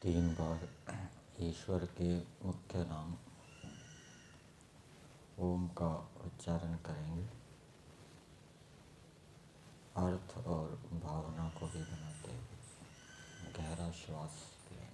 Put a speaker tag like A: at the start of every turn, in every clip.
A: 3 बार ईश्वर के मुख्य नाम ओम का उच्चारण करेंगे। अर्थ और भावना को भी बनाते हुए गहरा श्वास लें।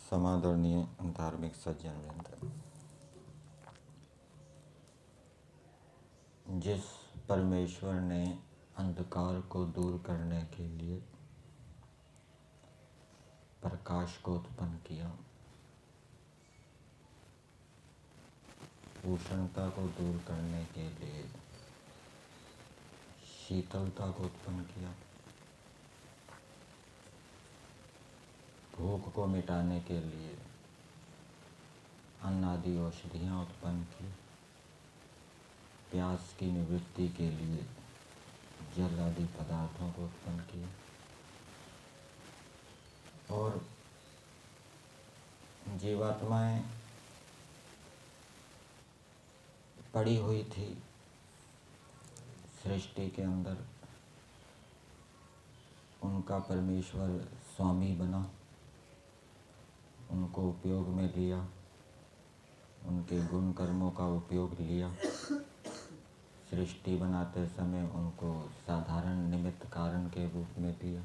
A: समादरणीय धार्मिक सज्जनवृंद, जिस परमेश्वर ने अंधकार को दूर करने के लिए प्रकाश को उत्पन्न किया, उष्णता को दूर करने के लिए शीतलता को उत्पन्न किया, भूख को मिटाने के लिए अन्न आदि औषधियाँ उत्पन्न की, प्यास की निवृत्ति के लिए जल आदि पदार्थों को उत्पन्न किया और जीवात्माएं पड़ी हुई थी सृष्टि के अंदर, उनका परमेश्वर स्वामी बना, उनको उपयोग में लिया, उनके गुण कर्मों का उपयोग लिया। सृष्टि बनाते समय उनको साधारण निमित्त कारण के रूप में लिया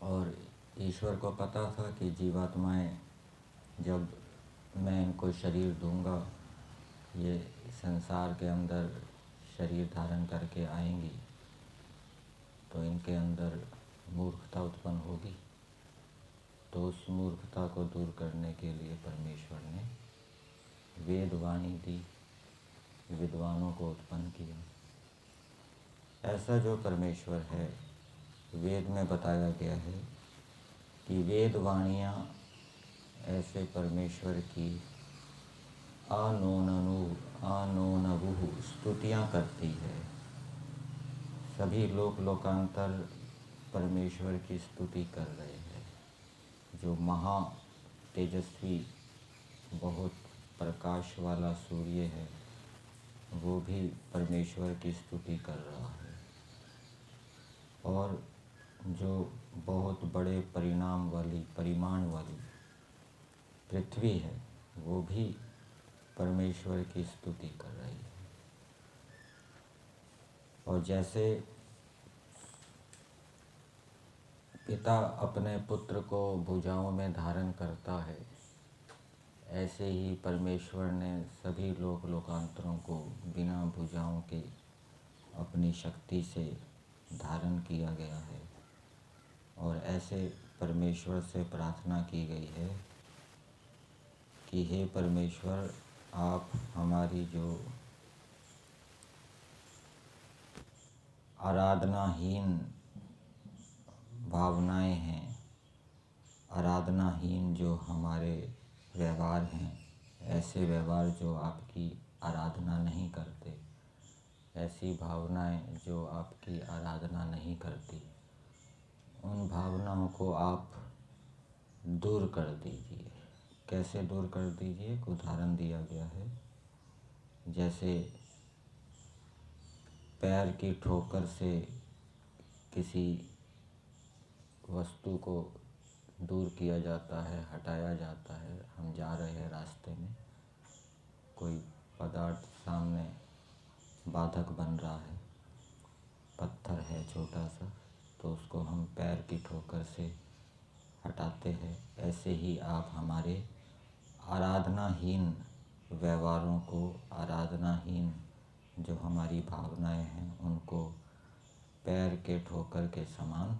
A: और ईश्वर को पता था कि जीवात्माएं जब मैं इनको शरीर दूंगा, ये संसार के अंदर शरीर धारण करके आएंगी तो इनके अंदर मूर्खता उत्पन्न होगी। तो उस मूर्खता को दूर करने के लिए परमेश्वर ने वेदवाणी दी, विद्वानों को उत्पन्न किया। ऐसा जो परमेश्वर है, वेद में बताया गया है कि वेदवाणियाँ ऐसे परमेश्वर की आनोनवुः स्तुतियाँ करती है। सभी लोक लोकांतर परमेश्वर की स्तुति कर रहे हैं। जो महा तेजस्वी बहुत प्रकाश वाला सूर्य है, वो भी परमेश्वर की स्तुति कर रहा है और जो बहुत बड़े परिमाण वाली पृथ्वी है, वो भी परमेश्वर की स्तुति कर रही है। और जैसे पिता अपने पुत्र को भुजाओं में धारण करता है, ऐसे ही परमेश्वर ने सभी लोक लोकांतरों को बिना भुजाओं के अपनी शक्ति से धारण किया गया है। और ऐसे परमेश्वर से प्रार्थना की गई है कि हे परमेश्वर, आप हमारी जो आराधनाहीन भावनाएं हैं, आराधनाहीन जो हमारे व्यवहार हैं, ऐसे व्यवहार जो आपकी आराधना नहीं करते, ऐसी भावनाएं जो आपकी आराधना नहीं करती, उन भावनाओं को आप दूर कर दीजिए। कैसे दूर कर दीजिए? एक उदाहरण दिया गया है। जैसे पैर की ठोकर से किसी वस्तु को दूर किया जाता है, हटाया जाता है। हम जा रहे हैं रास्ते में, कोई पदार्थ सामने बाधक बन रहा है, पत्थर है छोटा सा, तो उसको हम पैर की ठोकर से हटाते हैं। ऐसे ही आप हमारे आराधनाहीन व्यवहारों को, आराधनाहीन जो हमारी भावनाएं हैं, उनको पैर के ठोकर के समान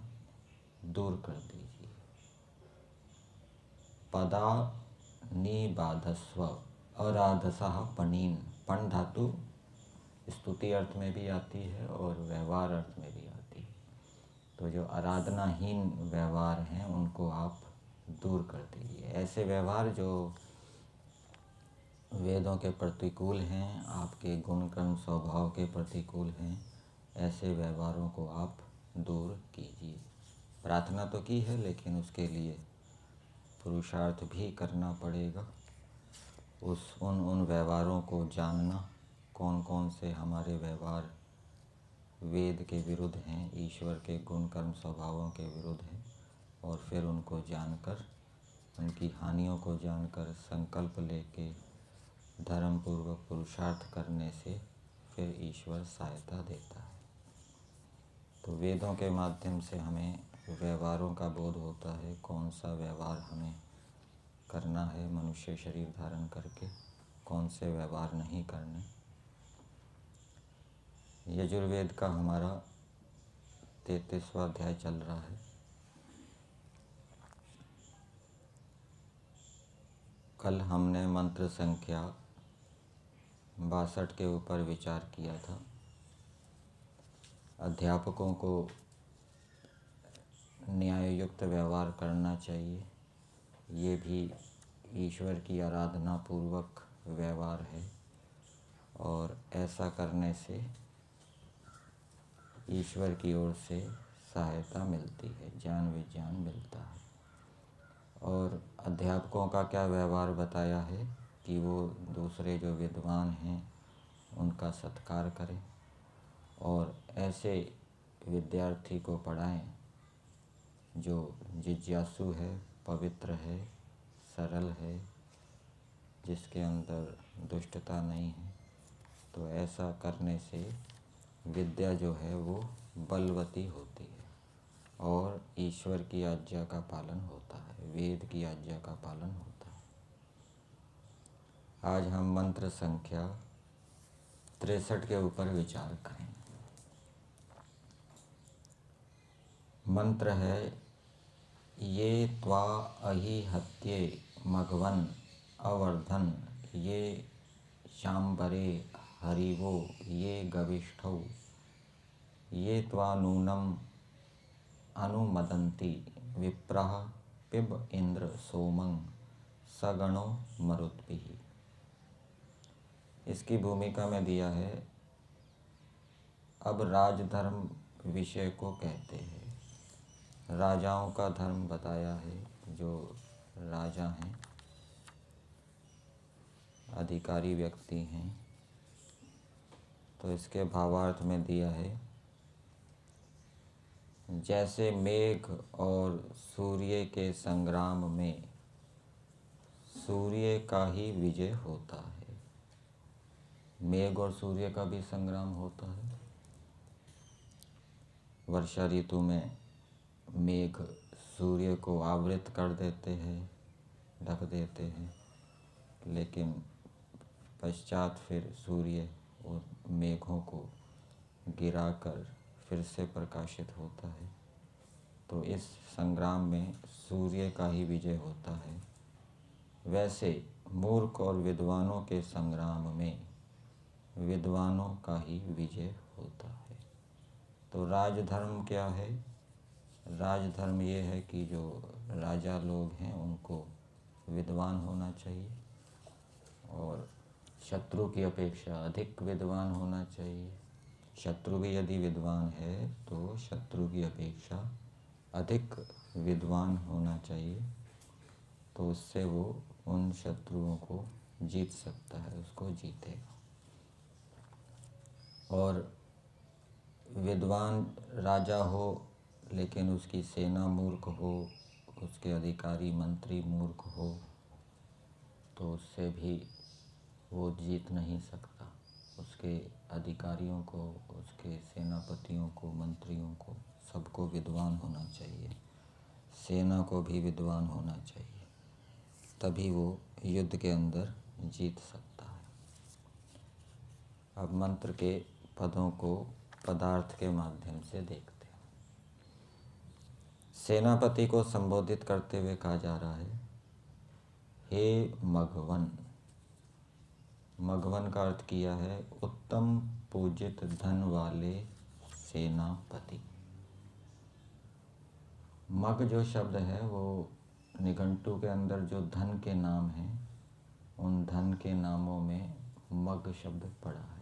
A: दूर कर दीजिए। पदा निबाधस्व अराधसः पणीन। पण धातु स्तुति अर्थ में भी आती है और व्यवहार अर्थ में भी आती है। तो जो आराधनाहीन व्यवहार हैं उनको आप दूर कर दीजिए। ऐसे व्यवहार जो वेदों के प्रतिकूल हैं, आपके गुण कर्म स्वभाव के प्रतिकूल हैं, ऐसे व्यवहारों को आप दूर कीजिए। प्रार्थना तो की है, लेकिन उसके लिए पुरुषार्थ भी करना पड़ेगा। उन व्यवहारों को जानना, कौन कौन से हमारे व्यवहार वेद के विरुद्ध हैं, ईश्वर के गुण कर्म स्वभावों के विरुद्ध हैं, और फिर उनको जानकर, उनकी हानियों को जानकर संकल्प लेके धर्म पूर्वक पुरुषार्थ करने से फिर ईश्वर सहायता देता है। तो वेदों के माध्यम से हमें व्यवहारों का बोध होता है, कौन सा व्यवहार हमें करना है मनुष्य शरीर धारण करके, कौन से व्यवहार नहीं करने। यजुर्वेद का हमारा 33वां अध्याय चल रहा है। कल हमने मंत्र संख्या 62 के ऊपर विचार किया था। अध्यापकों को न्याययुक्त व्यवहार करना चाहिए। ये भी ईश्वर की आराधना पूर्वक व्यवहार है, और ऐसा करने से ईश्वर की ओर से सहायता मिलती है, ज्ञान विज्ञान मिलता है। और अध्यापकों का क्या व्यवहार बताया है कि वो दूसरे जो विद्वान हैं उनका सत्कार करें, और ऐसे विद्यार्थी को पढ़ाएं जो जिज्ञासु है, पवित्र है, सरल है, जिसके अंदर दुष्टता नहीं है। तो ऐसा करने से विद्या जो है वो बलवती होती है और ईश्वर की आज्ञा का पालन होता है, वेद की आज्ञा का पालन होता है। आज हम मंत्र संख्या 63 के ऊपर विचार करें। मंत्र है, ये त्वा अहि हत्ये मघवन अवर्धन, ये शाम्बरे हरिवो ये गविष्ठौ, ये त्वा नूनम अनुमदन्ति विप्रः पिब इंद्र सोमं सगणो मरुद्भिः। इसकी भूमिका में दिया है, अब राजधर्म विषय को कहते हैं। राजाओं का धर्म बताया है, जो राजा हैं, अधिकारी व्यक्ति हैं। तो इसके भावार्थ में दिया है, जैसे मेघ और सूर्य के संग्राम में सूर्य का ही विजय होता है। मेघ और सूर्य का भी संग्राम होता है। वर्षा ऋतु में मेघ सूर्य को आवृत कर देते हैं, ढक देते हैं, लेकिन पश्चात फिर सूर्य और मेघों को गिराकर फिर से प्रकाशित होता है। तो इस संग्राम में सूर्य का ही विजय होता है। वैसे मूर्ख और विद्वानों के संग्राम में विद्वानों का ही विजय होता है। तो राजधर्म क्या है? राजधर्म ये है कि जो राजा लोग हैं उनको विद्वान होना चाहिए, और शत्रु की अपेक्षा अधिक विद्वान होना चाहिए। शत्रु भी यदि विद्वान है तो शत्रु की अपेक्षा अधिक विद्वान होना चाहिए, तो उससे वो उन शत्रुओं को जीत सकता है, उसको जीतेगा। और विद्वान राजा हो लेकिन उसकी सेना मूर्ख हो, उसके अधिकारी मंत्री मूर्ख हो, तो उससे भी वो जीत नहीं सकता। उसके अधिकारियों को, उसके सेनापतियों को, मंत्रियों को, सबको विद्वान होना चाहिए। सेना को भी विद्वान होना चाहिए, तभी वो युद्ध के अंदर जीत सकता है। अब मंत्र के पदों को पदार्थ के माध्यम से देखते हैं। सेनापति को संबोधित करते हुए कहा जा रहा है, हे मघवन। मघवन का अर्थ किया है उत्तम पूजित धन वाले सेनापति। मग जो शब्द है वो निघंटु के अंदर जो धन के नाम हैं, उन धन के नामों में मग शब्द पड़ा है।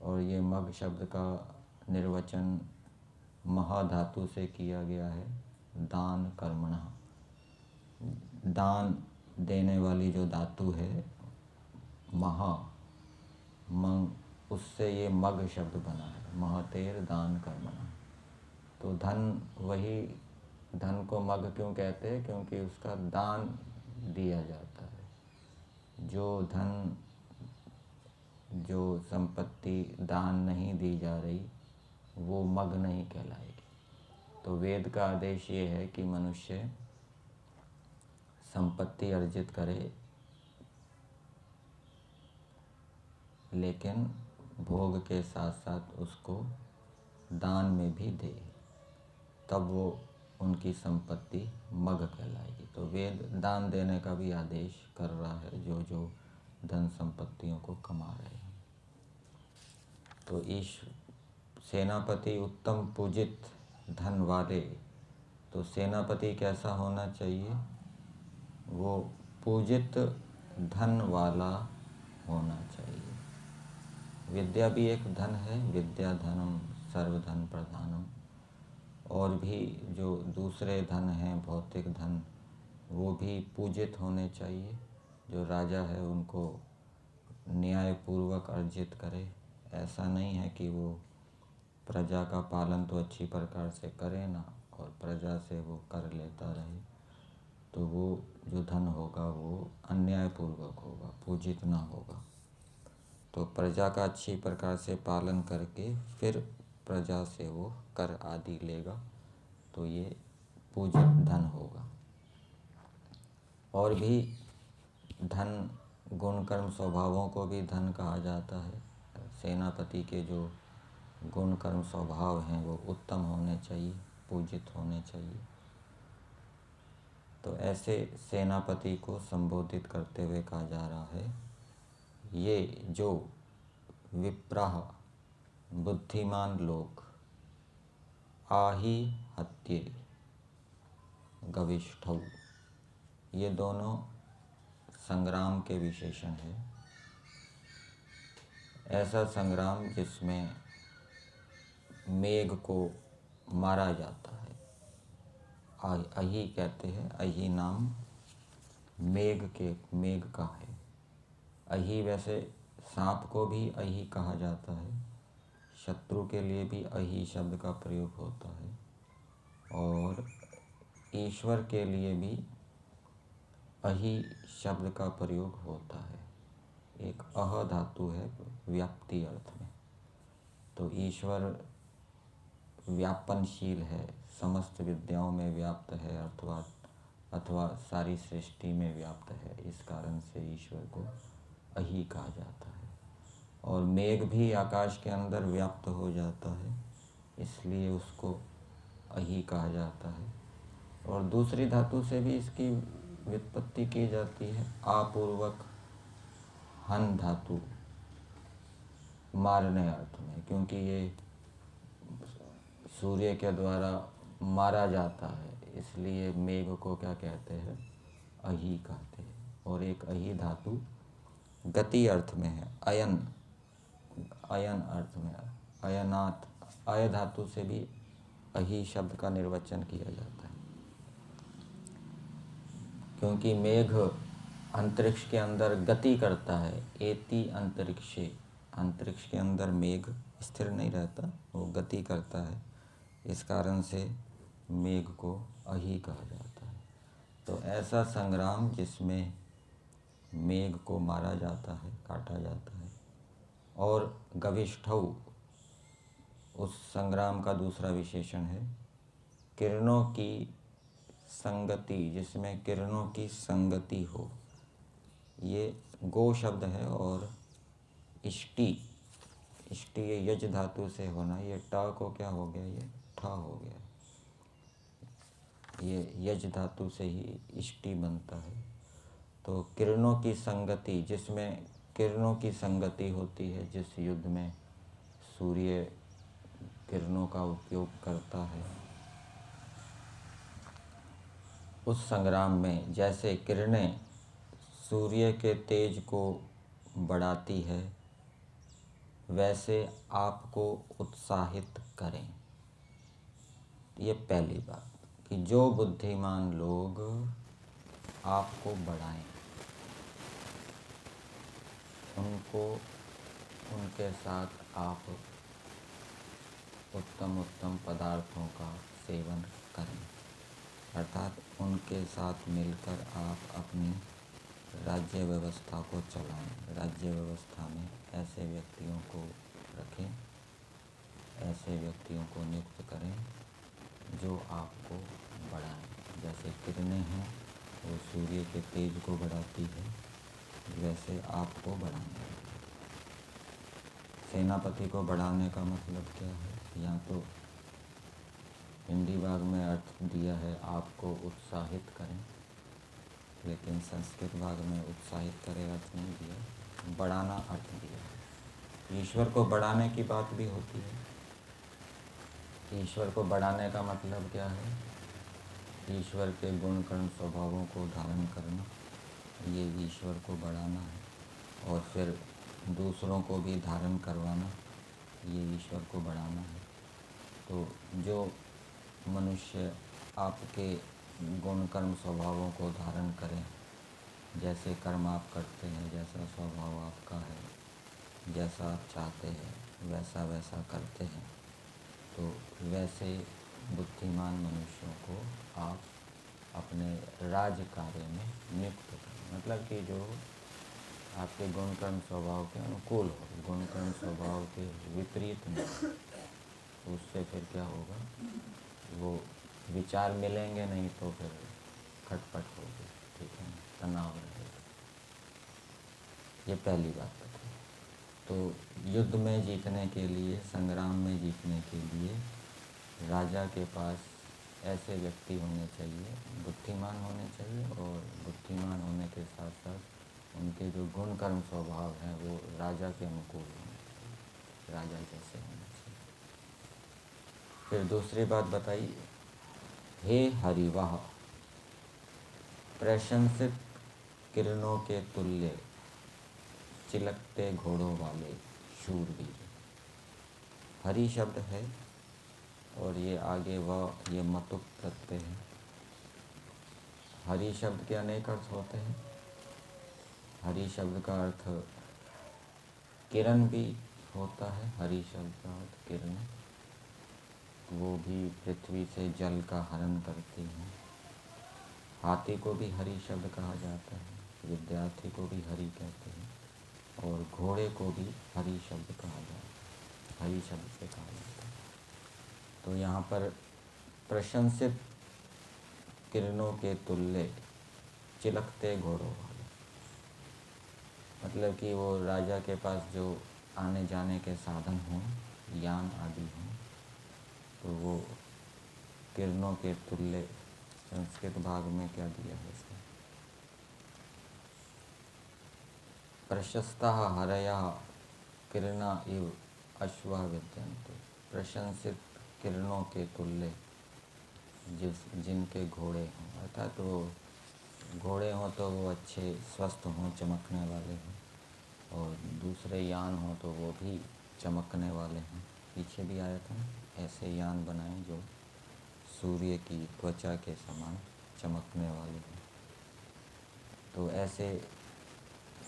A: और ये मग शब्द का निर्वचन महाधातु से किया गया है, दान कर्मणः। दान देने वाली जो धातु है महा, मंग, उससे ये मग शब्द बना है, महतेर दान कर्मणः। तो धन, वही धन को मग क्यों कहते हैं? क्योंकि उसका दान दिया जाता है। जो धन, जो संपत्ति दान नहीं दी जा रही, वो मग नहीं कहलाएगी। तो वेद का आदेश ये है कि मनुष्य संपत्ति अर्जित करे, लेकिन भोग के साथ साथ उसको दान में भी दे, तब वो उनकी संपत्ति मग कहलाएगी। तो वेद दान देने का भी आदेश कर रहा है, जो जो धन संपत्तियों को कमा रहे हैं। तो ईश सेनापति उत्तम पूजित धन वाले। तो सेनापति कैसा होना चाहिए? वो पूजित धन वाला होना चाहिए। विद्या भी एक धन है, विद्या धनम सर्वधन प्रधानम। और भी जो दूसरे धन हैं, भौतिक धन, वो भी पूजित होने चाहिए। जो राजा है उनको न्यायपूर्वक अर्जित करे। ऐसा नहीं है कि वो प्रजा का पालन तो अच्छी प्रकार से करे ना, और प्रजा से वो कर लेता रहे, तो वो जो धन होगा वो अन्यायपूर्वक होगा, पूजित ना होगा। तो प्रजा का अच्छी प्रकार से पालन करके फिर प्रजा से वो कर आदि लेगा, तो ये पूजित धन होगा। और भी धन, गुण कर्म स्वभावों को भी धन कहा जाता है। सेनापति के जो गुण कर्म स्वभाव हैं वो उत्तम होने चाहिए, पूजित होने चाहिए। तो ऐसे सेनापति को संबोधित करते हुए कहा जा रहा है, ये जो विप्राह बुद्धिमान लोग आही हत्ये गविष्ठौ, ये दोनों संग्राम के विशेषण है। ऐसा संग्राम जिसमें मेघ को मारा जाता है। अही कहते हैं, अही नाम मेघ का है। अही, वैसे सांप को भी अही कहा जाता है, शत्रु के लिए भी अही शब्द का प्रयोग होता है, और ईश्वर के लिए भी अही शब्द का प्रयोग होता है। एक अह धातु है व्याप्ति अर्थ में। तो ईश्वर व्यापनशील है, समस्त विद्याओं में व्याप्त है, अथवा सारी सृष्टि में व्याप्त है। इस कारण से ईश्वर को अही कहा जाता है। और मेघ भी आकाश के अंदर व्याप्त हो जाता है, इसलिए उसको अही कहा जाता है। और दूसरी धातु से भी इसकी व्युत्पत्ति की जाती है, आपूर्वक हन धातु, मारने अर्थ में, क्योंकि ये सूर्य के द्वारा मारा जाता है, इसलिए मेघ को क्या कहते हैं? अही कहते हैं। और एक अही धातु गति अर्थ में है, अयन अर्थ में, अयनात्, अय धातु से भी अही शब्द का निर्वचन किया जाता है। क्योंकि मेघ अंतरिक्ष के अंदर गति करता है, एति अंतरिक्षे, अंतरिक्ष के अंदर मेघ स्थिर नहीं रहता, वो गति करता है। इस कारण से मेघ को अही कहा जाता है। तो ऐसा संग्राम जिसमें मेघ को मारा जाता है, काटा जाता है, और गविष्ठऊ उस संग्राम का दूसरा विशेषण है किरणों की संगति, जिसमें किरणों की संगति हो। ये गो शब्द है और इष्टि, इष्टि ये यज धातु से होना, ये ट को क्या हो गया, ये ठ हो गया। ये यज धातु से ही इष्टि बनता है। तो किरणों की संगति, जिसमें किरणों की संगति होती है, जिस युद्ध में सूर्य किरणों का उपयोग करता है, उस संग्राम में जैसे किरणें सूर्य के तेज को बढ़ाती है, वैसे आपको उत्साहित करें। ये पहली बात कि जो बुद्धिमान लोग आपको बढ़ाएं, उनको, उनके साथ आप उत्तम उत्तम पदार्थों का सेवन करें, अर्थात उनके साथ मिलकर आप अपनी राज्य व्यवस्था को चलाएं। राज्य व्यवस्था में ऐसे व्यक्तियों को रखें, ऐसे व्यक्तियों को नियुक्त करें जो आपको बढ़ाएं। जैसे किरणें हैं वो सूर्य के तेज को बढ़ाती है, वैसे आपको बढ़ाएं। सेनापति को बढ़ाने का मतलब क्या है? यहाँ तो हिंदी भाग में अर्थ दिया है आपको उत्साहित करें, लेकिन संस्कृत भाग में उत्साहित करे अर्थ नहीं दिया, बढ़ाना अर्थ दिया है। ईश्वर को बढ़ाने की बात भी होती है। ईश्वर को बढ़ाने का मतलब क्या है? ईश्वर के गुण कर्म स्वभावों को धारण करना, ये ईश्वर को बढ़ाना है। और फिर दूसरों को भी धारण करवाना, ये ईश्वर को बढ़ाना है। तो जो मनुष्य आपके गुण कर्म स्वभावों को धारण करें, जैसे कर्म आप करते हैं, जैसा स्वभाव आपका है, जैसा आप चाहते हैं, वैसा वैसा करते हैं, तो वैसे बुद्धिमान मनुष्यों को आप अपने राज कार्य में नियुक्त करें। मतलब कि जो आपके गुण कर्म स्वभाव के अनुकूल हो, गुण कर्म स्वभाव के विपरीत नहीं हो, तो उससे फिर क्या होगा, वो विचार मिलेंगे नहीं तो फिर खटपट होगी, ठीक है, तनाव रहेगा। ये पहली बात है। तो युद्ध में जीतने के लिए, संग्राम में जीतने के लिए राजा के पास ऐसे व्यक्ति होने चाहिए, बुद्धिमान होने चाहिए, और बुद्धिमान होने के साथ साथ उनके जो गुण कर्म स्वभाव हैं वो राजा के अनुकूल होने चाहिए, राजा जैसे होने चाहिए। फिर दूसरी बात बताई, हे हरिवाह, प्रशंसित किरणों के तुल्य चिलकते घोड़ों वाले शूरवीर। हरि शब्द है और ये आगे वह, ये मतुक प्रत्यय है। हरि शब्द के अनेक अर्थ होते हैं। हरि शब्द का अर्थ किरण भी होता है। हरि शब्द का अर्थ किरण, वो भी पृथ्वी से जल का हरण करती हैं। हाथी को भी हरि शब्द कहा जाता है, विद्यार्थी को भी हरि कहते हैं, और घोड़े को भी हरि शब्द कहा जाता है, हरि शब्द से कहा जाता है। तो यहाँ पर प्रशंसित किरणों के तुल्य चिलकते घोड़ों वाले, मतलब कि वो राजा के पास जो आने जाने के साधन हों, यान आदि हों, तो वो किरणों के तुल्य। संस्कृत भाग में क्या दिया है इसका? प्रशस्ता हरया किरणा इव अश्वा विद्यन्ते। प्रशंसित किरणों के तुल्य जिनके घोड़े हों, अर्थात वो घोड़े हों तो वो अच्छे स्वस्थ हों, चमकने वाले हों, और दूसरे यान हों तो वो भी चमकने वाले हों। पीछे भी आया था ना, ऐसे यान बनाएं जो सूर्य की त्वचा के समान चमकने वाले हों। तो ऐसे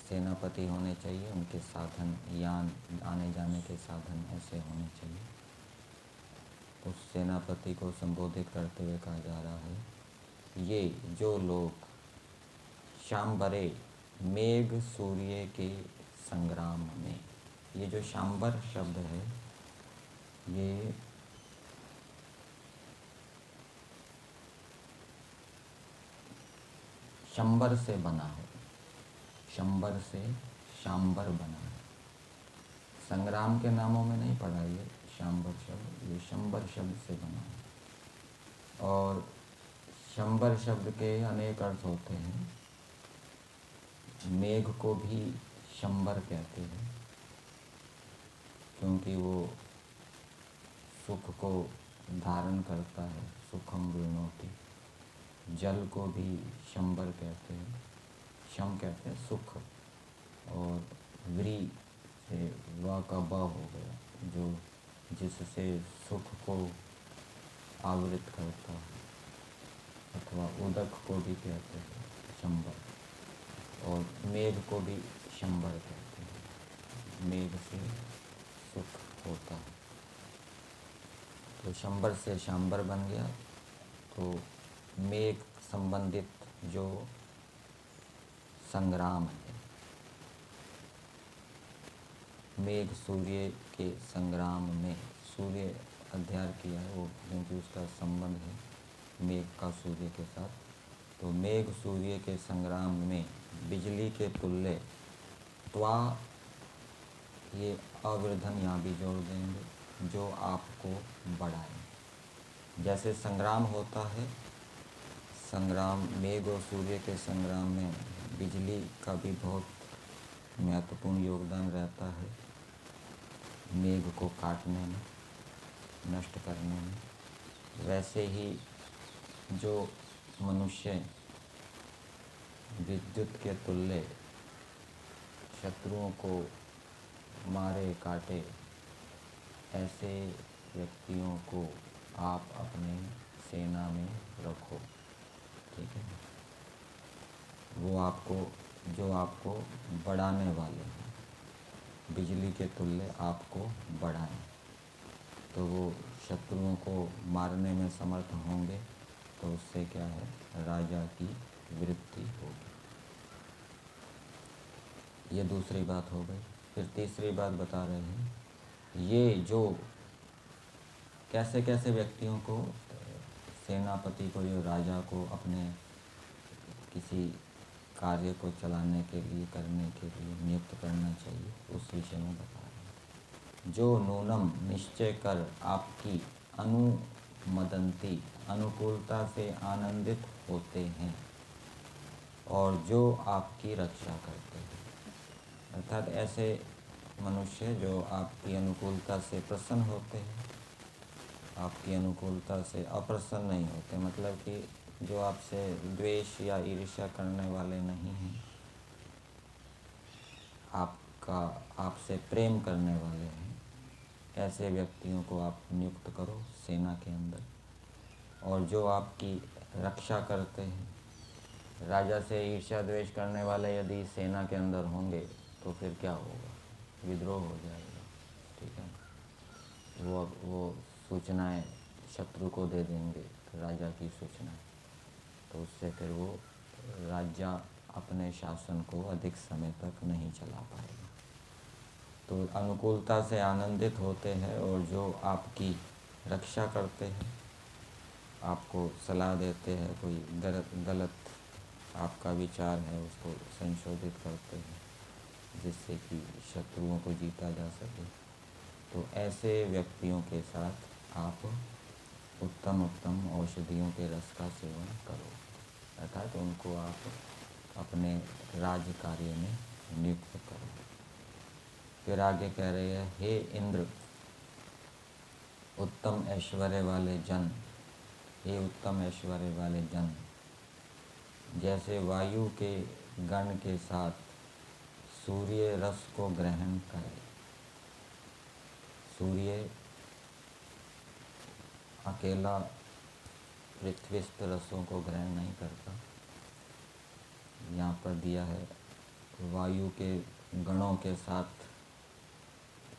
A: सेनापति होने चाहिए, उनके साधन, यान, आने जाने के साधन ऐसे होने चाहिए। उस सेनापति को संबोधित करते हुए कहा जा रहा है, ये जो लोग शांबरे मेघ सूर्य के संग्राम में, ये जो शांबर शब्द है ये शंबर से बना है, शंबर से शांबर बना है। संग्राम के नामों में नहीं पड़ा ये शांबर शब्द, ये शंबर शब्द से बना है। और शंबर शब्द के अनेक अर्थ होते हैं। मेघ को भी शंबर कहते हैं क्योंकि वो सुख को धारण करता है, सुखम विनोति। जल को भी शंबर कहते हैं, शम कहते हैं सुख, और व्री से व का ब हो गया, जो जिससे सुख को आवृत करता है, अथवा उदक को भी कहते हैं शंबर, और मेघ को भी शंबर कहते हैं, मेघ से सुख होता है। तो शंबर से शांबर बन गया। तो मेघ संबंधित जो संग्राम है, मेघ सूर्य के संग्राम में, सूर्य अध्ययन किया है वो, क्योंकि उसका संबंध है मेघ का सूर्य के साथ। तो मेघ सूर्य के संग्राम में बिजली के तुल्य त्वा, ये अवृधन यहाँ भी जोड़ देंगे, जो आपको बढ़ाए। जैसे संग्राम होता है, संग्राम मेघ और सूर्य के संग्राम में बिजली का भी बहुत महत्वपूर्ण योगदान रहता है, मेघ को काटने में, नष्ट करने में। वैसे ही जो मनुष्य विद्युत के तुल्य शत्रुओं को मारे काटे, ऐसे व्यक्तियों को आप अपने सेना में रखो, ठीक है। वो आपको, जो आपको बढ़ाने वाले हैं, बिजली के तुल्य आपको बढ़ाएं, तो वो शत्रुओं को मारने में समर्थ होंगे। तो उससे क्या है, राजा की वृद्धि होगी। ये दूसरी बात हो गई। फिर तीसरी बात बता रहे हैं, ये जो कैसे कैसे व्यक्तियों को, सेनापति को, जो राजा को अपने किसी कार्य को चलाने के लिए, करने के लिए नियुक्त करना चाहिए, उस विषय में बता रहे हैं। जो नूनम निश्चय कर आपकी अनुमदंती, अनुकूलता से आनंदित होते हैं, और जो आपकी रक्षा करते हैं। अर्थात ऐसे मनुष्य जो आपकी अनुकूलता से प्रसन्न होते हैं, आपकी अनुकूलता से अप्रसन्न नहीं होते, मतलब कि जो आपसे द्वेष या ईर्ष्या करने वाले नहीं हैं, आपसे प्रेम करने वाले हैं, ऐसे व्यक्तियों को आप नियुक्त करो सेना के अंदर। और जो आपकी रक्षा करते हैं, राजा से ईर्ष्या द्वेष करने वाले यदि सेना के अंदर होंगे तो फिर क्या होगा, विद्रोह हो जाएगा, ठीक है। वो सूचनाएं शत्रु को दे देंगे, राजा की सूचनाएं, तो उससे फिर वो राजा अपने शासन को अधिक समय तक नहीं चला पाएगा। तो अनुकूलता से आनंदित होते हैं, और जो आपकी रक्षा करते हैं, आपको सलाह देते हैं, कोई गलत आपका विचार है उसको संशोधित करते हैं, जिससे कि शत्रुओं को जीता जा सके। तो ऐसे व्यक्तियों के साथ आप उत्तम उत्तम औषधियों के रस का सेवन करो, अर्थात उनको आप अपने राज्य कार्य में नियुक्त करो। फिर आगे कह रहे हैं, हे इंद्र, उत्तम ऐश्वर्य वाले जन, हे उत्तम ऐश्वर्य वाले जन, जैसे वायु के गण के साथ सूर्य रस को ग्रहण करे। सूर्य अकेला पृथ्वीस्थ रसों को ग्रहण नहीं करता। यहाँ पर दिया है, वायु के गणों के साथ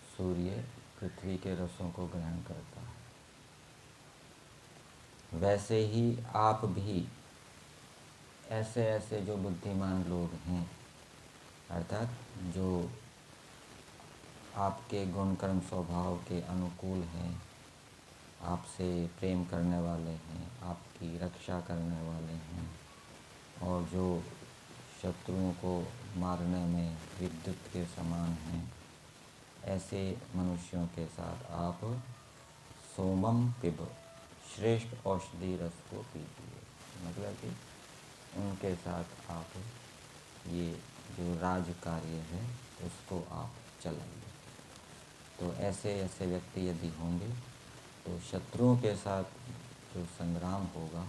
A: सूर्य पृथ्वी के रसों को ग्रहण करता है। वैसे ही आप भी ऐसे ऐसे जो बुद्धिमान लोग हैं, अर्थात जो आपके गुण कर्म स्वभाव के अनुकूल हैं, आपसे प्रेम करने वाले हैं, आपकी रक्षा करने वाले हैं, और जो शत्रुओं को मारने में विद्युत के समान हैं, ऐसे मनुष्यों के साथ आप सोमम पिब, श्रेष्ठ औषधि रस को पीजिए। मतलब कि उनके साथ आप ये जो राज कार्य है उसको आप चलाइए। तो ऐसे ऐसे व्यक्ति यदि होंगे तो शत्रुओं के साथ जो संग्राम होगा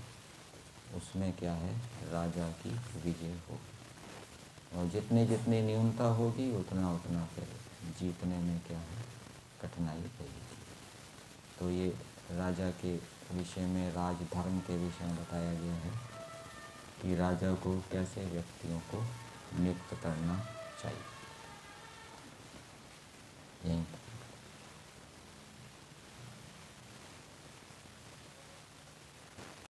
A: उसमें क्या है, राजा की विजय होगी। और जितनी जितनी न्यूनता होगी उतना उतना फिर जीतने में क्या है, कठिनाई होगी। तो ये राजा के विषय में, राजधर्म के विषय में बताया गया है कि राजा को कैसे व्यक्तियों को नियुक्त करना चाहिए।